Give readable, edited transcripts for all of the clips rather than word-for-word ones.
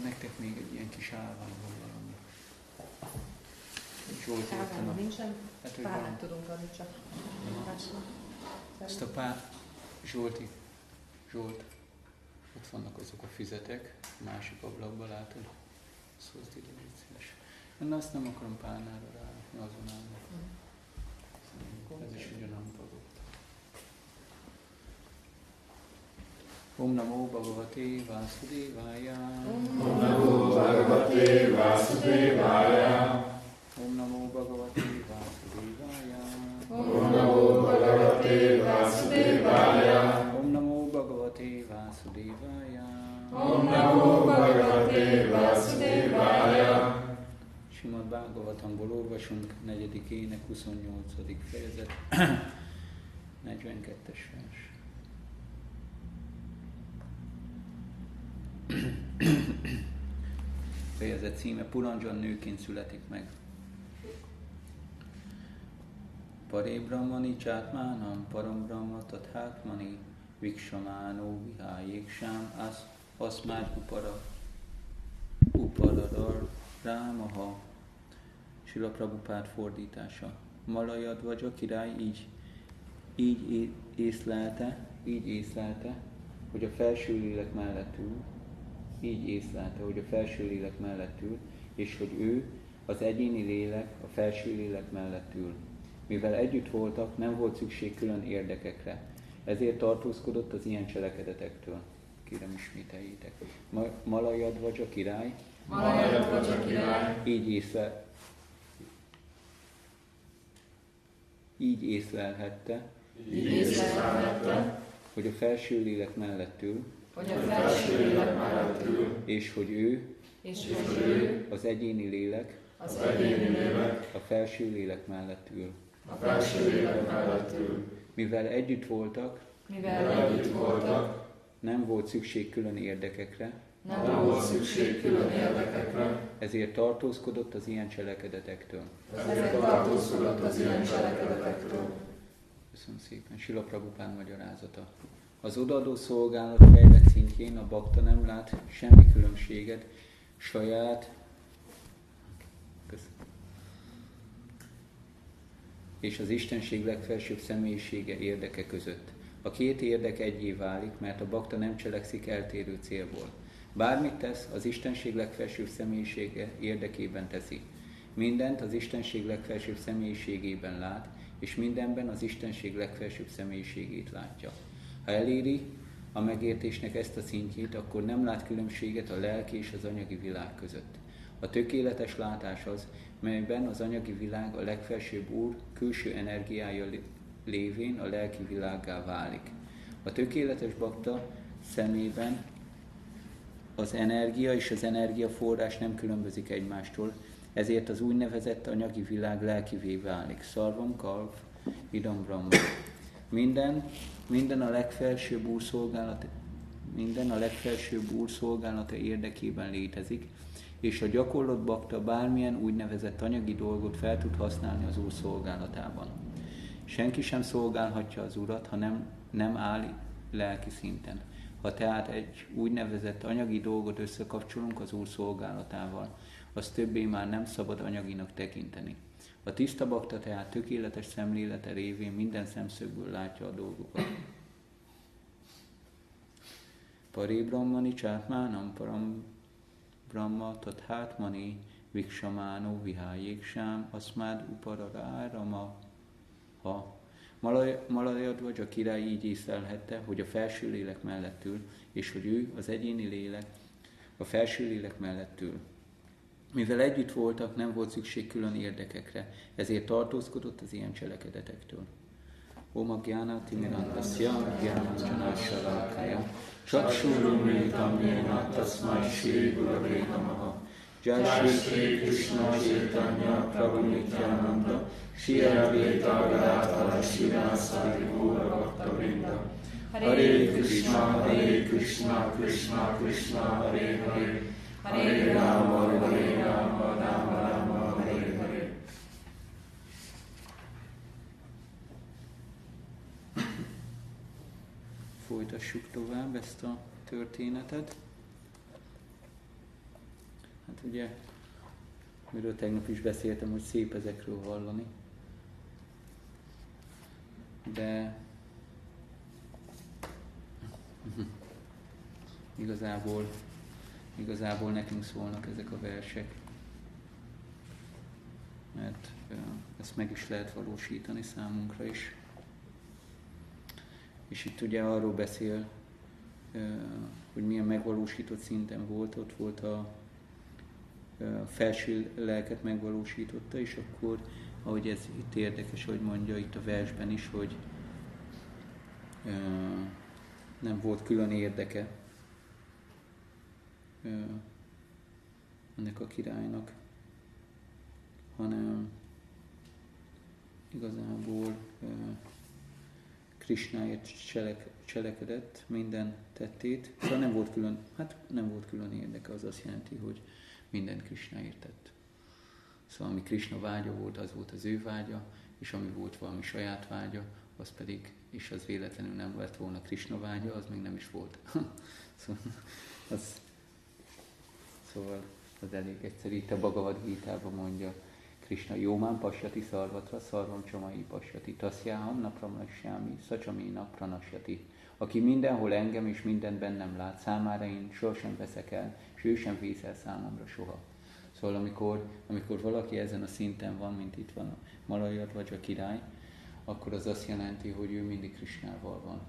Nektek még egy ilyen kis állvány valami. Állvány nincsen, hát, párát tudunk adni csak. Ezt a Zsolt, ott vannak azok a füzetek, a másik ablakban látod. Szólsz ide, légy szíves. Na azt nem akarom pálnára rárakni, azon állnak. Ez is ugyanam dolog. Om Namo Bhagavate Vasudevaya. Om Namo Bhagavate Vasudevaya. Om Namo Bhagavate Vasudevaya. Om Namo Bhagavate Vasudevaya. Om Namo Bhagavate Vasudevaya. Om Namo Bhagavate Vasudevaya. Srimad Bhagavatamból olvasunk 4. ének 28. fejezet, 42-es vers. Fejezet címe Puranjan nőként születik meg. Pare Brahmani Csátmánam Param Tathátmani Viksamánó Vihájéksám Aszmát Uparadar Rámaha. Srila Prabhupád fordítása. Malajadvaja király így észlelte, hogy a felső lélek mellett ül, és hogy ő, az egyéni lélek, a felső lélek mellett ül. Mivel együtt voltak, nem volt szükség külön érdekekre, ezért tartózkodott az ilyen cselekedetektől. Kérem, ismételjétek. Malajadvaja király így észlelhette, hogy a felső lélek mellett ül, és hogy ő, az egyéni lélek, a felső lélek mellett ül. Mivel együtt voltak, nem volt szükség külön érdekekre, ezért tartózkodott az ilyen cselekedetektől. Köszönöm szépen. Srila Prabhupád magyarázata. Az odaadó szolgálat fejlett szintjén a bakta nem lát semmi különbséget saját és az Istenség legfelsőbb személyisége érdeke között. A két érdek egyé válik, mert a bakta nem cselekszik eltérő célból. Bármit tesz, az Istenség legfelsőbb személyisége érdekében teszi. Mindent az Istenség legfelsőbb személyiségében lát, és mindenben az Istenség legfelsőbb személyiségét látja. Ha eléri a megértésnek ezt a szintjét, akkor nem lát különbséget a lelki és az anyagi világ között. A tökéletes látás az, melyben az anyagi világ a legfelsőbb Úr külső energiája lévén a lelki világgá válik. A tökéletes bakta szemében az energia és az energiaforrás nem különbözik egymástól, ezért az úgynevezett anyagi világ lelkivé válik. Szarvam kalv, idam brahma. Minden a legfelsőbb Úr szolgálata érdekében létezik, és a gyakorlott bakta bármilyen úgynevezett anyagi dolgot fel tud használni az Úr szolgálatában. Senki sem szolgálhatja az Urat, ha nem áll lelki szinten. Ha tehát egy úgynevezett anyagi dolgot összekapcsolunk az Úr szolgálatával, az többé már nem szabad anyaginak tekinteni. A tiszta bakta tehát tökéletes szemlélete révén minden szemszögből látja a dolgokat. Pari brahmani csátmánam param brahma tathátmani viksamánó vihájéksám aszmád upararárama. Ha Malayadvaja a király így észlelhette, hogy a felső lélek mellett ül, és hogy ő, az egyéni lélek, a felső lélek mellett ül. Mivel együtt voltak, nem volt szükség külön érdekekre, ezért tartózkodott az ilyen cselekedetektől. Oma Gyana Timirandasya Gyana Sarakaya Csaksúrumritam Jéna Tasmai Sri Gurave Namaha Jai Shri Krishna Chaitanya Prabhu Nityananda Shri Advaita Gadadhara Srivasadi Gaura Bhakta Vrinda Hare Krishna Krishna Krishna Hare Hare Hare Rama Rama Rama Hare Hare. Folytassuk tovább ezt a történetet. Hát ugye, miről tegnap is beszéltem, hogy szép ezekről hallani. De igazából nekünk szólnak ezek a versek. Mert ezt meg is lehet valósítani számunkra is. És itt ugye arról beszél, hogy milyen megvalósított szinten volt, ott volt a felső lelket megvalósította, és akkor, ahogy ez itt érdekes, hogy mondja itt a versben is, hogy nem volt külön érdeke ennek a királynak, hanem igazából Krisnáért cselekedett minden tettét, szóval nem volt külön érdeke, az azt jelenti, hogy mindent Krisnáért tett. Szóval ami Krisna vágya volt, az volt az ő vágya, és ami volt valami saját vágya, az pedig, és az véletlenül nem lett volna Krisna vágya, az még nem is volt. Szóval az elég egyszerű. Itt a Bhagavad Gítában mondja Krisna, Jómán pasyati szarvatra, szarvam csamai pasyati, tasjáham napramlassámi, szacsaména pranasyati. Aki mindenhol engem és mindent bennem lát, számára én sosem veszek el, és ő sem vész el számomra soha. Szóval amikor valaki ezen a szinten van, mint itt van a Malayadvaja király, akkor az azt jelenti, hogy ő mindig Krisnával van.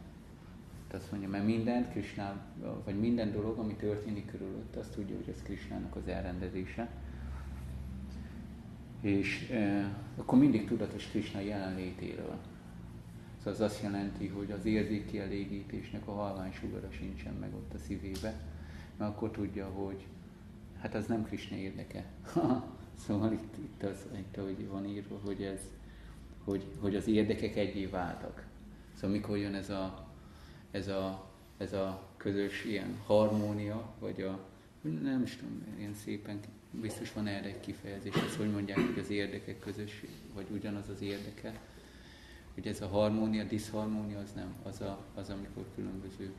Tehát azt mondja, mert mindent Krisnával, vagy minden dolog, ami történik körülött, azt tudja, hogy ez Krisnának az elrendezése. És akkor mindig tudatos Krisna jelenlétéről. Szóval az azt jelenti, hogy az érzékkielégítésnek a halvány sugara sincsen meg ott a szívébe, mert akkor tudja, hogy hát az nem Krisna érdeke. Szóval itt ahogy van írva, hogy az érdekek egyé váltak. Szóval mikor jön ez a közös ilyen harmónia, vagy nem is tudom, ilyen szépen, biztos van erre egy kifejezés, ezt hogy mondják, hogy az érdekek közös, vagy ugyanaz az érdeke. hogy ez a harmónia, diszharmónia az nem, az amikor különböző.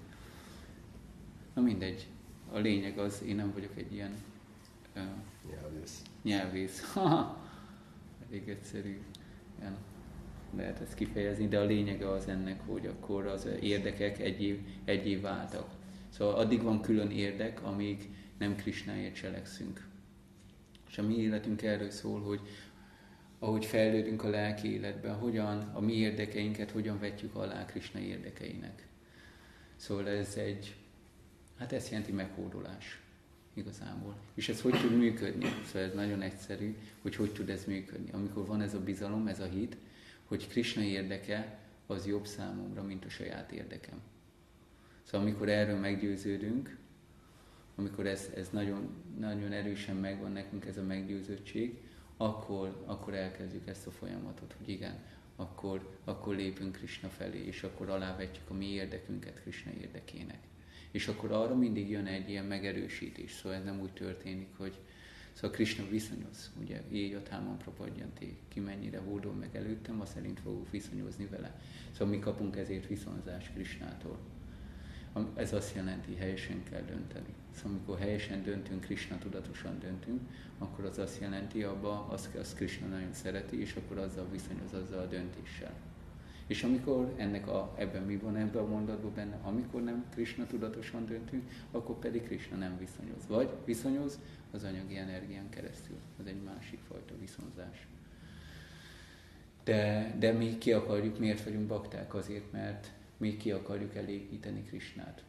Na mindegy, a lényeg az, én nem vagyok egy ilyen nyelvész. Elég egyszerű. Ilyen lehet ezt kifejezni, de a lényege az ennek, hogy akkor az érdekek egyé váltak. Szóval addig van külön érdek, amíg nem Krisnáért cselekszünk. És a mi életünk erről szól, hogy ahogy fejlődünk a lelki életben, hogyan a mi érdekeinket hogyan vetjük alá Krisna érdekeinek. Szóval ez ezt jelenti meghódolás igazából. És ez hogy tud működni? Szóval ez nagyon egyszerű, hogy tud ez működni. Amikor van ez a bizalom, ez a hit, hogy Krisna érdeke az jobb számomra, mint a saját érdekem. Szóval amikor erről meggyőződünk, amikor ez nagyon, nagyon erősen megvan nekünk ez a meggyőződtség, akkor elkezdjük ezt a folyamatot, hogy igen, akkor lépünk Krisna felé, és akkor alávetjük a mi érdekünket Krisna érdekének. És akkor arra mindig jön egy ilyen megerősítés, szóval ez nem úgy történik, hogy szóval Krisna viszonyoz, ugye, így a támam prapadjanti, ki mennyire hódol meg előttem, azt szerint fogok viszonyozni vele. Szóval mi kapunk ezért viszonzást Krisnától. Ez azt jelenti, helyesen kell dönteni. Szóval amikor helyesen döntünk, Krisna tudatosan döntünk, akkor az azt jelenti, azt Krisna nagyon szereti, és akkor azzal viszonyoz, azzal a döntéssel. És amikor ebben mi van ebben a mondatban benne, amikor nem Krisna tudatosan döntünk, akkor pedig Krisna nem viszonyoz. Vagy viszonyoz az anyagi energián keresztül. Az egy másik fajta viszonzás. De mi ki akarjuk, miért vagyunk bakták? Azért, mert mi ki akarjuk elégíteni Krisnát.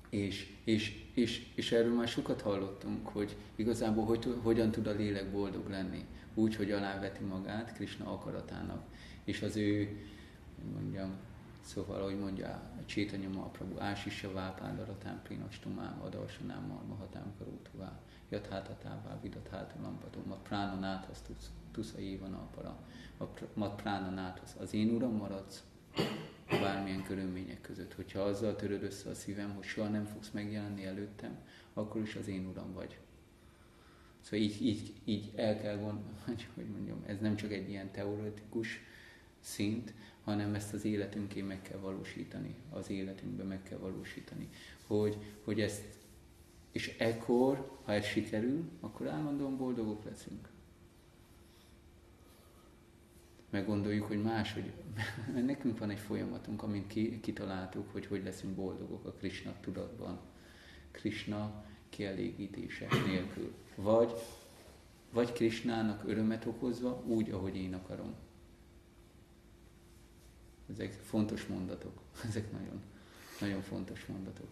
És erről már sokat hallottunk, hogy igazából hogyan tud a lélek boldog lenni. Úgy, hogy aláveti magát Krisna akaratának. És az ő, szóval, ahogy mondja Chaitanya Mahaprabhu, Ásisya Vápádaratán Prinastumám, Adarsanám Marmahatám Karótuvá, Jathátatává Vidatháta Lampató, Mat Pránanáthasz Tusza Évanapara, Mat Pránanáthasz. Az én uram maradsz bármilyen körülmények között. Hogyha azzal töröd össze a szívem, hogy soha nem fogsz megjelenni előttem, akkor is az én uram vagy. Szóval így el kell hogy mondjam, ez nem csak egy ilyen teoretikus szint, hanem ezt az életünké meg kell valósítani, az életünkben meg kell valósítani. Hogy ezt, és ekkor, ha ez sikerül, akkor állandóan boldogok leszünk. Meggondoljuk, hogy máshogy, mert nekünk van egy folyamatunk, amint kitaláltuk, hogy leszünk boldogok a Krisna tudatban, Krisna kielégítése nélkül. Vagy Krisnának örömet okozva, úgy, ahogy én akarom. Ezek fontos mondatok, ezek nagyon, nagyon fontos mondatok.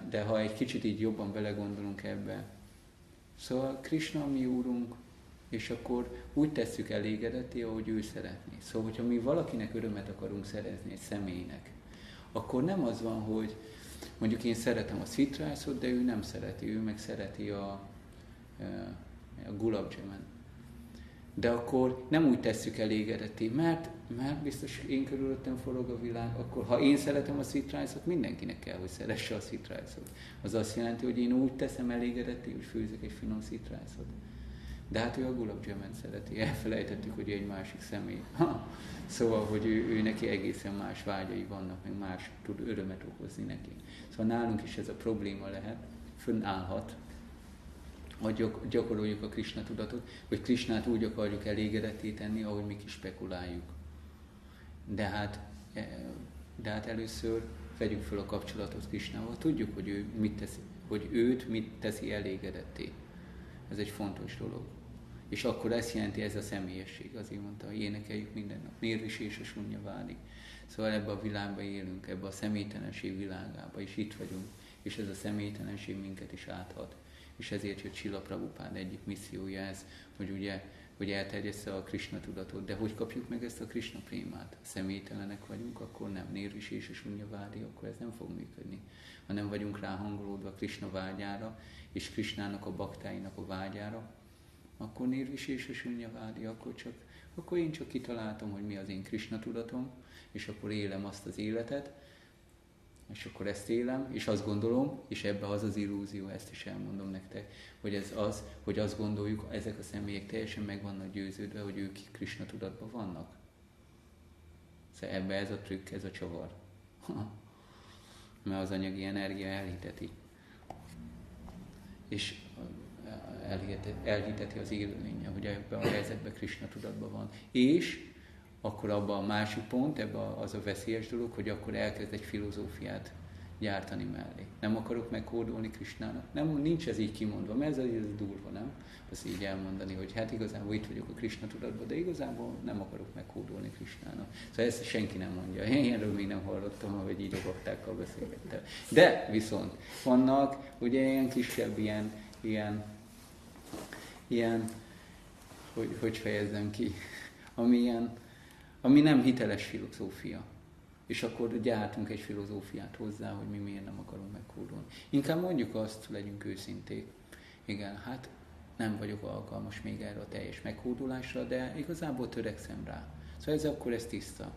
De ha egy kicsit így jobban belegondolunk ebbe, szóval Krisna a mi úrunk, és akkor úgy tesszük elégedetté, ahogy ő szeretné. Szóval, hogyha mi valakinek örömet akarunk szerezni, egy személynek, akkor nem az van, hogy mondjuk én szeretem a szitrászot, de ő nem szereti, ő meg szereti a gulab jamun. De akkor nem úgy tesszük elégedetté, mert biztos én körülöttem forog a világ, akkor ha én szeretem a szitrászot, mindenkinek kell, hogy szeresse a szitrászot. Az azt jelenti, hogy én úgy teszem elégedetté, hogy főzök egy finom szitrászot. De hát ő a gulab jamun szereti, elfelejtettük, hogy egy másik személy. Szóval, hogy ő neki egészen más vágyai vannak, meg más tud örömet okozni neki. Szóval nálunk is ez a probléma lehet, fönnállhat, hogy gyakoroljuk a Krisna tudatot, hogy Krisnát úgy akarjuk elégedetté tenni, ahogy mi is spekuláljuk. De hát először vegyük fel a kapcsolatot Krisnával, tudjuk, hogy őt mit teszi elégedetté. Ez egy fontos dolog. És akkor ezt jelenti ez a személyesség, azért mondta, hogy énekeljük minden nap. Nirvis és a sunya válik. Szóval ebbe a világba élünk, ebbe a személytelenség világába, és itt vagyunk. És ez a személytelenség minket is áthat. És ezért jött Srila Prabhupád egyik missziója ez, hogy elterjessze a Krisna tudatot. De hogy kapjuk meg ezt a Krisna prémát? Személytelenek vagyunk, akkor nem. Nirvis és a sunya váli, akkor ez nem fog működni. Ha nem vagyunk ráhangolódva Krisna vágyára, és Krisnának a baktáinak a vágyára, akkor nirvis és a sunya vádi, akkor én csak kitaláltam, hogy mi az én Krisna tudatom, és akkor élem azt az életet, És akkor ezt élem, és azt gondolom, és ebbe az az illúzió, ezt is elmondom nektek, hogy ez az, hogy azt gondoljuk, ezek a személyek teljesen meg vannak győződve, hogy ők Krishna tudatban vannak. Szóval ebbe ez a trükk, ez a csavar. Mert az anyagi energia elhiteti. És elhiteti az élőlénye, hogy ebben a helyzetben Krishna tudatban van. És akkor abban a másik pont, ebben az a veszélyes dolog, hogy akkor elkezd egy filozófiát gyártani mellé. Nem akarok meghódolni Krishnának. Nincs ez így kimondva, mert ez durva, nem? Azt így elmondani, hogy hát igazából itt vagyok a Krishna tudatban, de igazából nem akarok meghódolni Krishnának. Szóval ezt senki nem mondja. Én erről még nem hallottam, ahogy így a baktákkal beszélgettem. De viszont vannak ugye ilyen kisebb, ilyen hogy fejezzem ki, ami nem hiteles filozófia. És akkor gyártunk egy filozófiát hozzá, hogy mi miért nem akarunk meghódolni. Inkább mondjuk azt, legyünk őszinték. Igen, hát nem vagyok alkalmas még erre a teljes meghódolásra, de igazából törekszem rá. Szóval ez tiszta.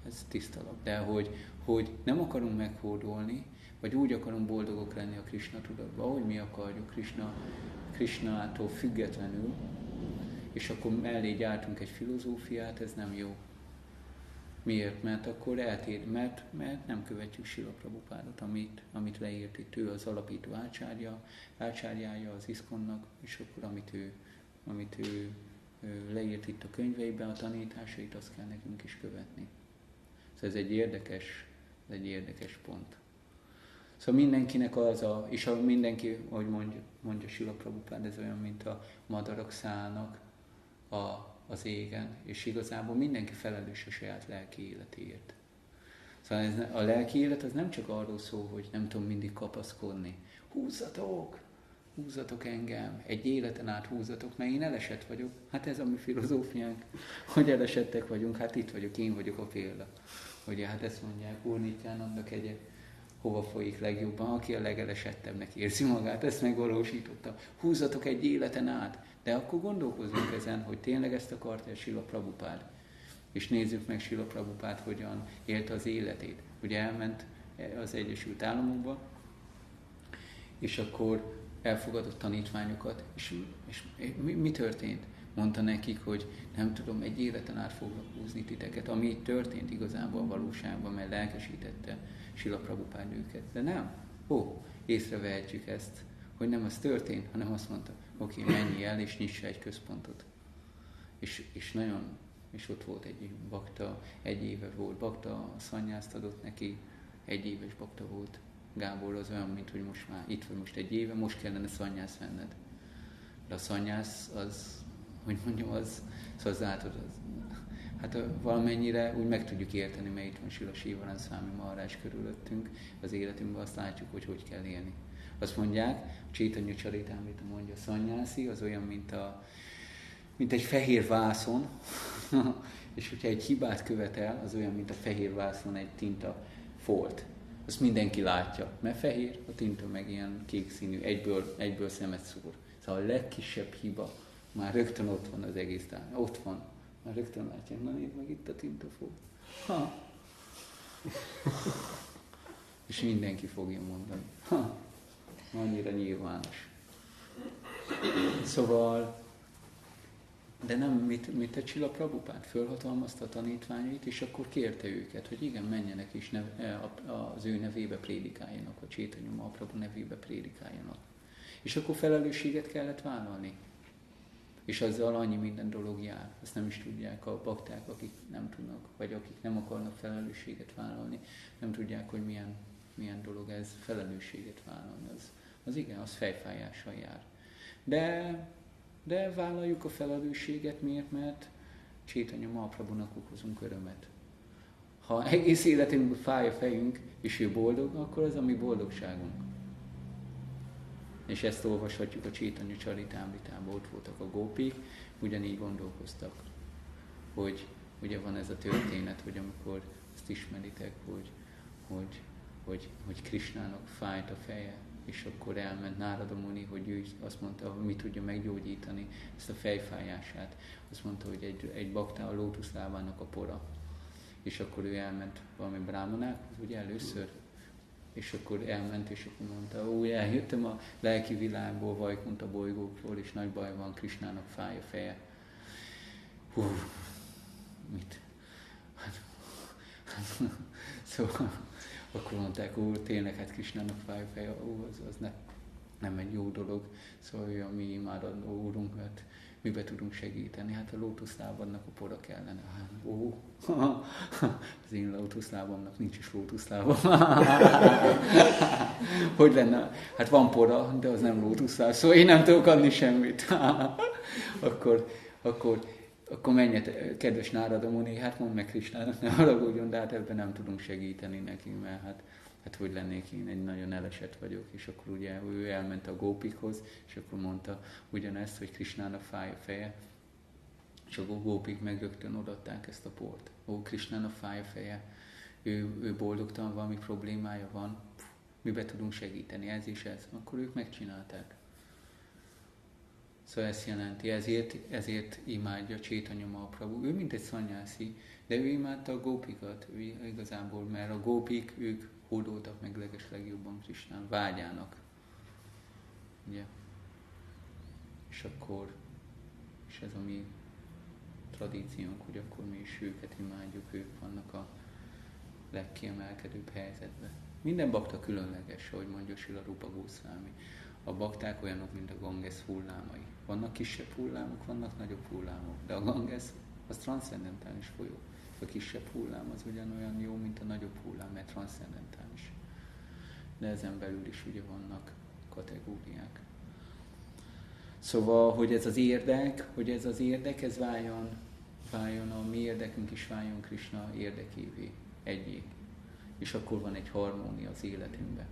Ez tisztalag. De hogy nem akarunk meghódolni, vagy úgy akarunk boldogok lenni a Krishna tudatban, ahogy mi akarjuk Krishnától függetlenül, és akkor mellé gyártunk egy filozófiát, ez nem jó. Miért? Mert akkor mert nem követjük Srila Prabhupádot, amit leírt itt, ő az alapító ácsárjája az ISKCON-nak, és akkor amit ő leírt itt a könyveiben, a tanításait, azt kell nekünk is követni. Szóval ez egy érdekes pont. Szóval mindenkinek és mindenki, ahogy mondja Srila Prabhupád, ez olyan, mint a madarak szállnak az égen, és igazából mindenki felelős a saját lelki életéért. Szóval a lelki élet az nem csak arról szól, hogy nem tudom mindig kapaszkodni. Húzzatok engem, egy életen át húzzatok, mert én elesett vagyok. Hát ez a mi filozófiánk, hogy elesettek vagyunk, hát itt vagyok, én vagyok a példa. Ugye hát ezt mondják, Úr Nityananda kegye, hova folyik legjobban, aki a legelesettebbnek érzi magát, ezt megvalósította. Húzzatok egy életen át, de akkor gondolkozzunk ezen, hogy tényleg ezt akarta Srila Prabhupád. És nézzük meg Srila Prabhupád, hogyan élte az életét. Ugye elment az Egyesült Államokba, és akkor elfogadott tanítványokat, és mi történt? Mondta nekik, hogy nem tudom, egy életen át foglak húzni titeket, ami itt történt igazából a valóságban, mert lelkesítette Srila Prabhupád őket. De nem. Észrevehetjük ezt, hogy nem az történt, hanem azt mondta, oké, menj el, és nyissa egy központot. És ott volt egy bakta, 1 éve volt bakta, szanyászt adott neki, 1 éves bakta volt. Gábor az olyan, mint hogy most már itt vagy most 1 éve, most kellene szanyász venned. De a szanyász az, hogy mondjam, szóval látod, hát valamennyire úgy meg tudjuk érteni, mert itt van Srila Sivaran Swami Maharaj körülöttünk, az életünkben azt látjuk, hogy kell élni. Azt mondják, Chaitanya Charitamrita mondja, szanyászi az olyan, mint egy fehér vászon, és hogyha egy hibát követel, az olyan, mint a fehér vászon egy tinta folt. Azt mindenki látja, mert fehér, a tinta meg ilyen kék színű, egyből szemet szúr. Szóval a legkisebb hiba, már rögtön ott van az egész tárgy. Ott van. Már rögtön látják, na nézd meg itt a tintafolt. És mindenki fogja mondani. Annyira nyilvános. Szóval, de nem, mit tett Srila Prabhupád? Fölhatalmazta a tanítványait, és akkor kérte őket, hogy igen, menjenek és az ő nevébe prédikáljanak, a Chaitanya Mahaprabhu nevébe prédikáljanak. És akkor felelősséget kellett vállalni. És azzal annyi minden dolog jár. Ezt nem is tudják a bakták, akik nem tudnak, vagy akik nem akarnak felelősséget vállalni, nem tudják, hogy milyen dolog ez felelősséget vállalni. Az igen, az fejfájással jár. De vállaljuk a felelősséget, miért? Mert Chaitanya Mahaprabhunak okozunk örömet. Ha egész életünkben fáj a fejünk, és ő boldog, akkor az a mi boldogságunk. És ezt olvashatjuk a Chaitanya Charitamritában, ott voltak a gópik, ugyanígy gondolkoztak, hogy ugye van ez a történet, hogy amikor ezt ismeritek, hogy Krishnának fájt a feje, és akkor elment Nárada Muni, hogy ő azt mondta, mi tudja meggyógyítani ezt a fejfájását. Azt mondta, hogy egy baktá a lótuszlávának a pora. És akkor ő elment valami brámanákhoz, ugye először, És akkor elment, és akkor mondta, ó, eljöttem a lelki világból, Vajkunta bolygókról, és nagy baj van, Krisnának fáj a feje. Hú, mit? Szóval akkor mondták, ó, tényleg, hát Krisnának fáj a feje, ó, az nem egy jó dolog. Szóval ő a mi imádandó úrunk, mert mibe tudunk segíteni? Hát a lótuszlábadnak a pora kellene. Hát, ó, az én lótuszlábamnak nincs is lótuszlábam. Hogy lenne? Hát van pora, de az nem lótuszláb, szóval én nem tudok adni semmit. akkor menjet, kedves Nárada Muni, hát mondd meg Krisnának, ne haragudjon, de hát ebben nem tudunk segíteni neki, mert hát hogy lennék én, egy nagyon elesett vagyok, és akkor ugye ő elment a gópikhoz, és akkor mondta ugyanezt, hogy Krisnának fáj a feje, és a gópik meg rögtön odaadták ezt a port. Ó, Krisnának fáj a feje, ő boldogtalan, valami problémája van, mibe tudunk segíteni, ez és ez. Akkor ők megcsinálták. Szóval ezt jelenti, ezért imádja Chaitanya Mahaprabhu. Ő mint egy szanyászi, de ő imádta a gópikat igazából, mert a gópik, ők hódoltak meg legeslegjobban Krisnán, vágyának. Ugye? És ez a mi tradíciónk, hogy akkor mi is őket imádjuk, ők vannak a legkiemelkedőbb helyzetben. Minden bakta különleges, ahogy mondja Srila Rupa Goswami. A bakták olyanok, mint a Ganges hullámai. Vannak kisebb hullámok, vannak nagyobb hullámok, de a Ganges az transzcendentális folyó. A kisebb hullám az ugyanolyan jó, mint a nagyobb hullám, mert transzcendentális. De ezen belül is ugye vannak kategóriák. Szóval, hogy ez az érdek, ez váljon a mi érdekünk is váljon Krisna érdekévé, egyé. És akkor van egy harmónia az életünkben.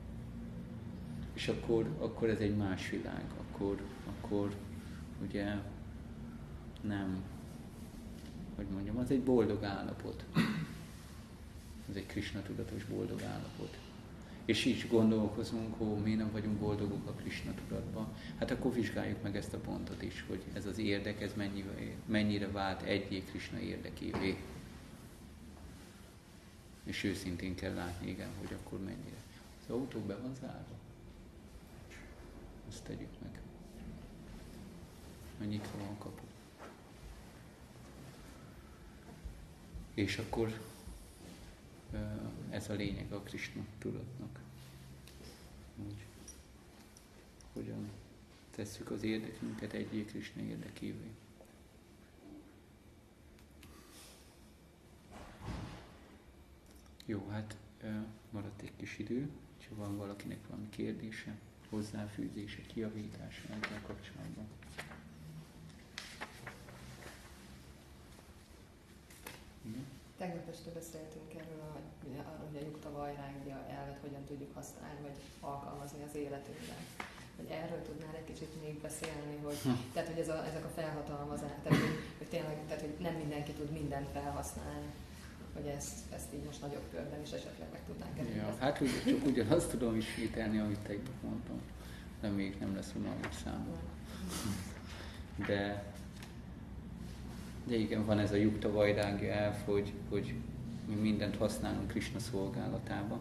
És akkor ez egy más világ, akkor ugye nem, hogy mondjam, az egy boldog állapot. Ez egy Krisna tudatos boldog állapot. És így gondolkozunk, mi nem vagyunk boldogok a Krisna tudatban. Hát akkor vizsgáljuk meg ezt a pontot is, hogy ez az érdek, ez mennyire vált egyé Krisna érdekévé. És őszintén kell látni, igen, hogy akkor mennyire. Az autó be van zárva. Ezt tegyük meg. Nyitva van a kapu. És akkor ez a lényeg a Krisna tudatnak. Úgy, hogyan tesszük az érdekünket egyé Krisna érdekévé. Jó, hát maradt egy kis idő, és ha van valakinek valami kérdése, hozzáfűzése, kijavítása ezzel kapcsolatban. Tegnap este beszéltünk arról, hogy a Jukta Vajrágya elvet hogyan tudjuk használni, vagy alkalmazni az életünkben. Hogy erről tudnál egy kicsit még beszélni, hogy, tehát, hogy ezek a felhatalmazások, tehát, hogy tényleg, tehát, hogy nem mindenki tud mindent felhasználni. Hogy ezt így most nagyobb körben is esetleg meg tudnánk elérni. Ja, hát csak ugyanazt tudom ismételni, amit tegnap mondtam. De még nem lesz unalmas számomra. De igen, van ez a Jukta Vajrágya elv, hogy mi mindent használunk Krisna szolgálatába,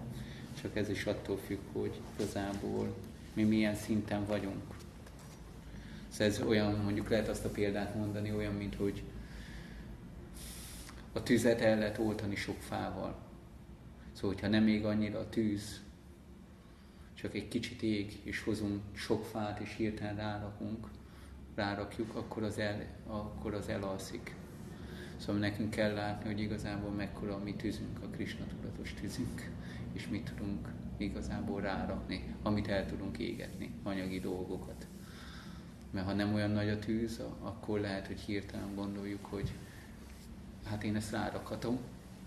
csak ez is attól függ, hogy igazából mi milyen szinten vagyunk. Szóval ez olyan, mondjuk lehet azt a példát mondani, olyan, mint hogy a tüzet el lehet oltani sok fával. Szóval, hogyha nem ég annyira a tűz, csak egy kicsit ég, és hozunk sok fát, és hirtelen rárakjuk, akkor az elalszik. Szóval nekünk kell látni, hogy igazából mekkora a mi tűzünk, a Krisna tudatos tűzünk, és mit tudunk igazából rárakni, amit el tudunk égetni, anyagi dolgokat. Mert ha nem olyan nagy a tűz, akkor lehet, hogy hirtelen gondoljuk, hogy hát én ezt rárakhatom,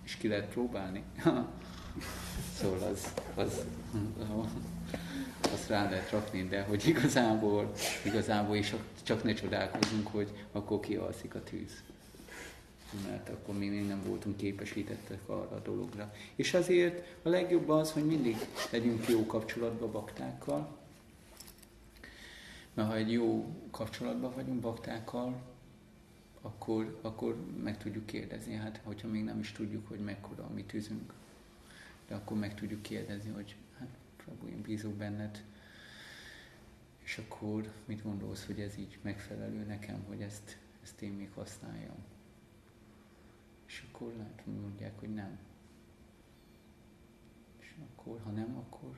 és ki lehet próbálni. Szóval azt rá lehet rakni, de hogy igazából is csak ne csodálkozunk, hogy akkor kialszik a tűz. Mert akkor mi még nem voltunk képesítettek arra a dologra. És azért a legjobb az, hogy mindig legyünk jó kapcsolatban baktákkal, mert ha egy jó kapcsolatban vagyunk baktákkal, akkor meg tudjuk kérdezni, hát hogyha még nem is tudjuk, hogy mekkora a mi tűzünk. de akkor meg tudjuk kérdezni, hogy hát Prabhu, én bízok benned, és akkor mit gondolsz, hogy ez így megfelelő nekem, hogy ezt én még használjam. És akkor lehet, hogy mondják, hogy nem. És akkor, ha nem, akkor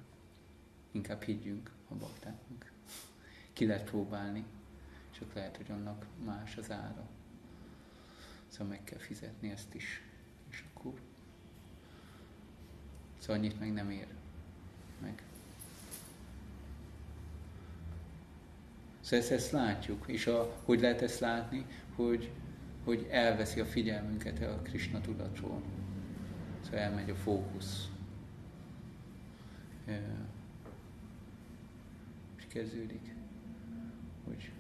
inkább higgyünk a baktáknak. Ki lehet próbálni, csak lehet, hogy annak más az ára. Szóval meg kell fizetni ezt is. És akkor szóval annyit meg nem ér meg. Szóval ezt látjuk. És hogy lehet ezt látni? Hogy elveszi a figyelmünket a Krishna tudatról. Szóval elmegy a fókusz. És kezdődik, hogy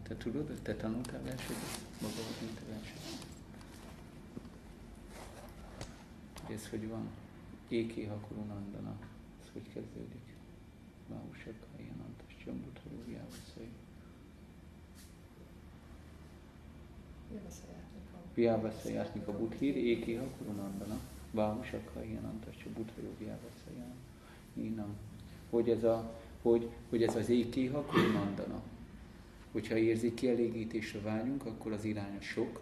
te tudod, te tanultál versenyt? Bhagavad Gita versenyt? Ez hogy van? Ékéha Kurunandana. Ez hogy kezdődik? Váhusaka, ilyen antas csambut, hajóviávaszai. Viávaszajátnika Buddhir, Ékéha Kurunandana. Váhusaka, ilyen antas csambut, hajóviávaszai. Nínam. Hogy ez az Ékéha Kurunandana. Hogyha érzik kielégítésre vágyunk, akkor az irány a sok,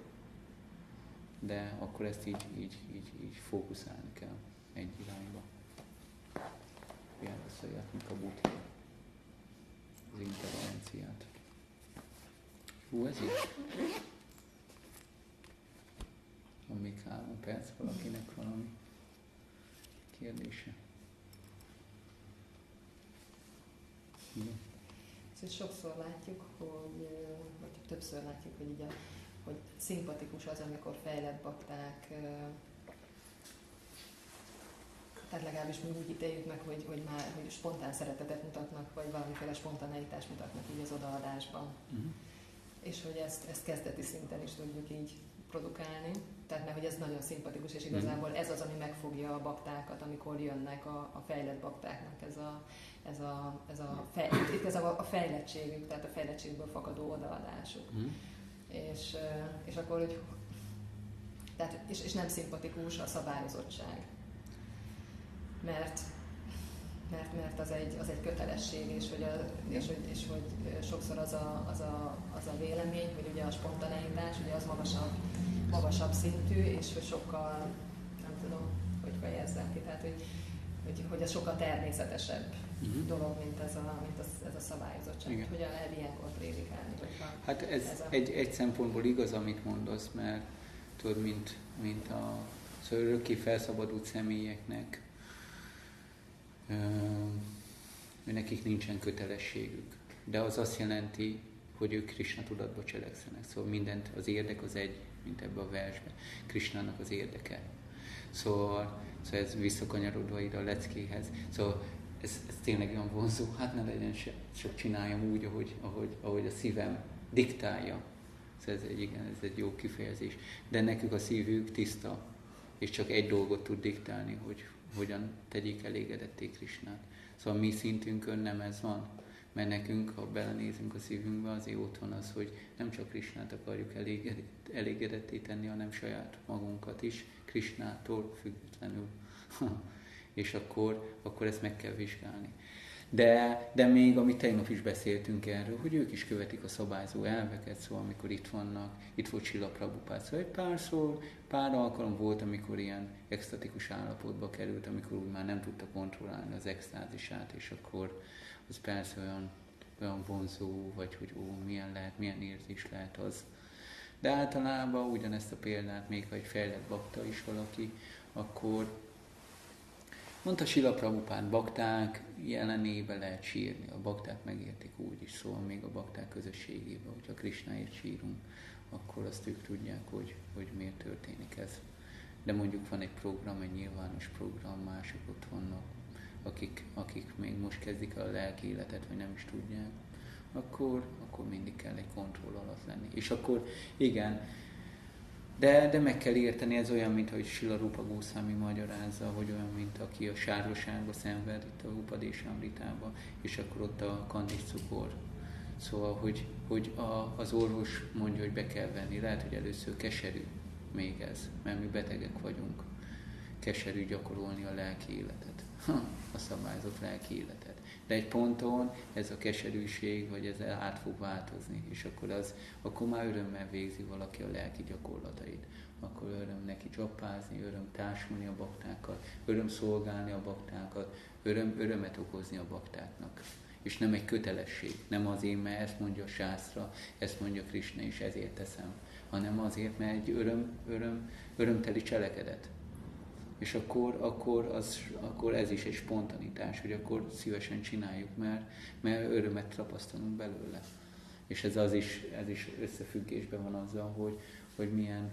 de akkor ezt így fókuszálni kell egy irányba. Járvaszajátnak a buddhi, az intervenciát. Hú, ez így. Van még 3 perc, valakinek valami kérdése. Igen. Szóval sokszor látjuk, vagy többször látjuk, hogy így hogy szimpatikus az, amikor fejlett bakták, tehát legalábbis mi úgy ítéljük meg, hogy spontán szeretetet mutatnak, vagy valamiféle spontaneitást mutatnak így az odaadásban. Uh-huh. És hogy ezt kezdeti szinten is tudjuk így produkálni. Tehát mert hogy ez nagyon szimpatikus, és igazából ez az, ami megfogja a baktákat, amikor jönnek a fejlett baktáknak ez a fejlettségük, tehát a fejlettségből fakadó odaadásuk. És akkor, hogy tehát, és nem szimpatikus a szabályozottság. Mert az egy kötelesség, és hogy sokszor az a vélemény, hogy ugye a spontaneitás, ugye az magasabb szintű, és hogy sokkal, nem tudom, hogy fejezzem ki, tehát hogy ez sokkal természetesebb dolog, mint ez a szabályozottság. Igen. Hogyan lehet ilyenkor prédikálni? Hát ez egy szempontból igaz, amit mondasz, mert tudod, mint a örökké felszabadult személyeknek, nekik nincsen kötelességük. De az azt jelenti, hogy ők Krishna tudatba cselekszenek. Szóval mindent, az érdek az egy, mint ebben a versben. Krishnának az érdeke. Szóval ez visszakanyarodva ide a leckéhez. Szóval ez tényleg olyan vonzó, hát ne legyen se, csak csináljam úgy, ahogy a szívem diktálja. Szóval ez egy jó kifejezés. De nekük a szívük tiszta, és csak egy dolgot tud diktálni, hogy hogyan tegyék elégedetté Krishnát. Szóval mi szintünkön nem ez van, mert nekünk, ha belenézünk a szívünkbe, azért ott van az, hogy nem csak Krishnát akarjuk elégedetté tenni, hanem saját magunkat is, Krishnától függetlenül. És akkor ezt meg kell vizsgálni. De még, amit tegnap is beszéltünk erről, hogy ők is követik a szabályzó elveket, szóval amikor itt vannak, itt volt Srila Prabhupád, szóval pár alkalom volt, amikor ilyen extatikus állapotba került, amikor úgy már nem tudta kontrollálni az extázisát, és akkor az persze olyan vonzó, vagy hogy milyen érzés lehet az. De általában ugyanezt a példát, még ha egy fejlett bakta is valaki, akkor mondta Srila Prabhupád, bakták jelenébe lehet sírni, a bakták megértik úgy is, szóval még a bakták közösségében, hogyha Krishnáért sírunk, akkor azt ők tudják, hogy miért történik ez. De mondjuk van egy program, egy nyilvános program, mások ott vannak, akik még most kezdik el a lelki életet, vagy nem is tudják, akkor mindig kell egy kontroll alatt lenni. És akkor igen, de meg kell érteni, ez olyan, mint ahogy Srila Rupa Goswami magyarázza, hogy olyan, mint aki a sárgaságba szenved, itt a Upadésamritában, és akkor ott a kandis cukor. Szóval, hogy az orvos mondja, hogy be kell venni. Lehet, hogy először keserű még ez, mert mi betegek vagyunk. keserű gyakorolni a lelki életet, a szabályozott lelki életet. De egy ponton ez a keserűség, vagy ez át fog változni, és akkor már örömmel végzi valaki a lelki gyakorlatait. Akkor öröm neki csapázni, öröm társulni a baktákkal, öröm szolgálni a baktákat, örömet okozni a baktáknak. És nem egy kötelesség, nem azért, mert ezt mondja a sásztra, ezt mondja Krisna, és ezért teszem, hanem azért, mert egy örömteli cselekedet. És akkor ez is egy spontanitás, hogy akkor szívesen csináljuk, mert örömet tapasztalunk belőle. És ez is összefüggésben van azzal, hogy milyen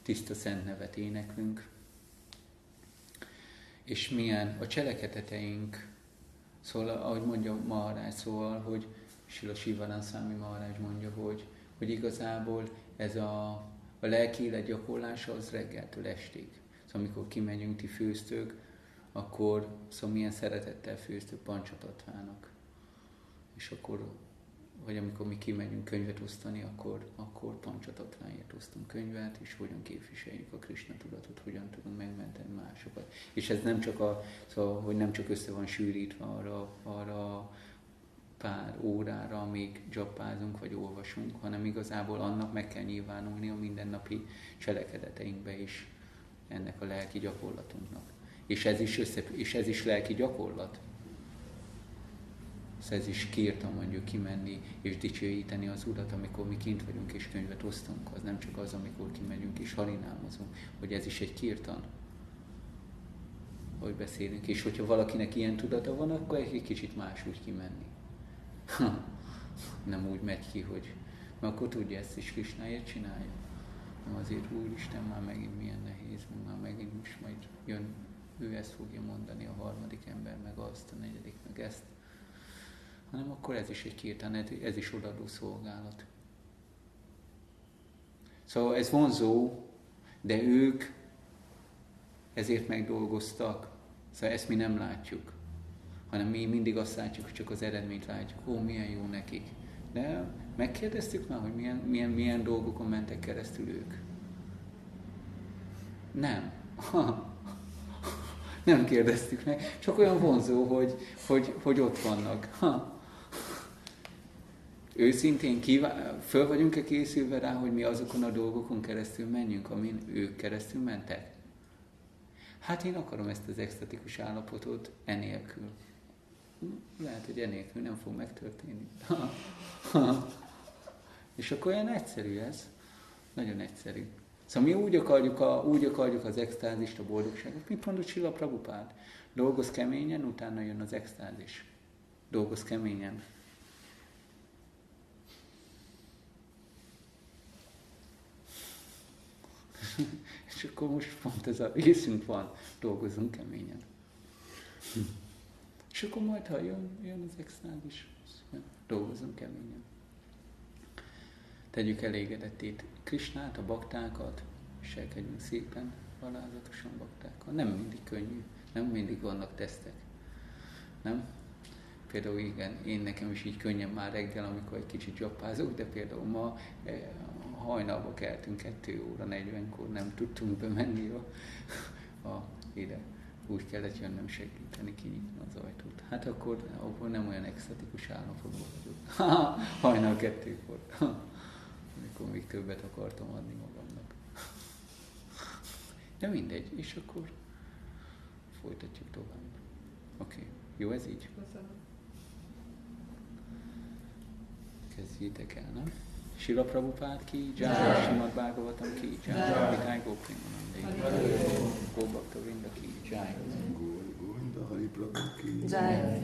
tiszta szent nevet éneklünk, és milyen a cselekedeteink. Szóval, ahogy mondja Maharaj, hogy Srila Sivanand Maharaj mondja, hogy igazából ez a lelki élet gyakorlása az reggeltől estig. Szóval amikor kimegyünk, ti főztök, akkor milyen szeretettel főztök Panchatatvának. És akkor, vagy amikor mi kimegyünk könyvet osztani, akkor Panchatatványért osztunk könyvet, és hogyan képviseljük a Krishna tudatot, hogyan tudunk megmenteni másokat. És ez nem csak szóval, hogy nem csak össze van sűrítve arra pár órára, amíg jappázunk vagy olvasunk, hanem igazából annak meg kell nyilvánulni a mindennapi cselekedeteinkbe is ennek a lelki gyakorlatunknak. És ez is lelki gyakorlat. Ez is kirtan mondjuk kimenni és dicsőíteni az Urat, amikor mi kint vagyunk és könyvet osztunk. Az nem csak az, amikor kimegyünk és harinámozunk, hogy ez is egy kirtan, hogy beszélünk. És hogyha valakinek ilyen tudata van, akkor egy kicsit máshogy kimenni. Nem úgy megy ki, hogy... Mert akkor tudja, ezt is Krisnáért csinálja. Nem azért, Úristen, már megint milyen nehéz, már megint most majd jön, ő ezt fogja mondani, a harmadik ember, meg azt, a negyedik, meg ezt. Hanem akkor ez is egy kirtan, ez is odaadó szolgálat. Szóval ez vonzó, de ők ezért megdolgoztak. Szóval ezt mi nem látjuk, hanem mi mindig azt látjuk, hogy csak az eredményt látjuk. Milyen jó nekik. De megkérdeztük már, hogy milyen dolgokon mentek keresztül ők? Nem. Nem kérdeztük meg. Csak olyan vonzó, hogy ott vannak. Őszintén föl vagyunk-e készülve rá, hogy mi azokon a dolgokon keresztül menjünk, amin ők keresztül mentek? Hát én akarom ezt az extatikus állapotot enélkül. Lehet, hogy enélkül nem fog megtörténni. És akkor olyan egyszerű ez. Nagyon egyszerű. Szóval mi úgy akarjuk az extázist, a boldogságot, mint mondott Srila Prabhupád. Dolgozz keményen, utána jön az extázis. Dolgozz keményen. És akkor most pont ez a részünk van, dolgozzunk keményen. És akkor majd, ha jön az extázis, dolgozzunk keményen. Tegyük elégedetét Krisnát, a baktákat, viselkedjünk szépen, alázatosan baktákkal. Nem mindig könnyű, nem mindig vannak tesztek. Nem? Például igen, nekem is így könnyebb már reggel, amikor egy kicsit jappázok, de például ma hajnalba keltünk 2:40-kor, nem tudtunk bemenni ide. Úgy kellett jönnöm segíteni, kinyitni az ajtót. Hát akkor nem olyan extatikus állapotban vagyok. Hajnal 2-kor. Amikor még többet akartam adni magamnak. De mindegy, és akkor folytatjuk tovább. Oké. Jó ez így? Köszönöm. Kezdjétek el, nem? Srila Prabhupád ki, Jai, Srimad Bhagavatam ki, Jai, Vitály Góprémanandé, Góbhakta Vrinda ki, Jai. Govinda Hari Prabhu ki. Jai.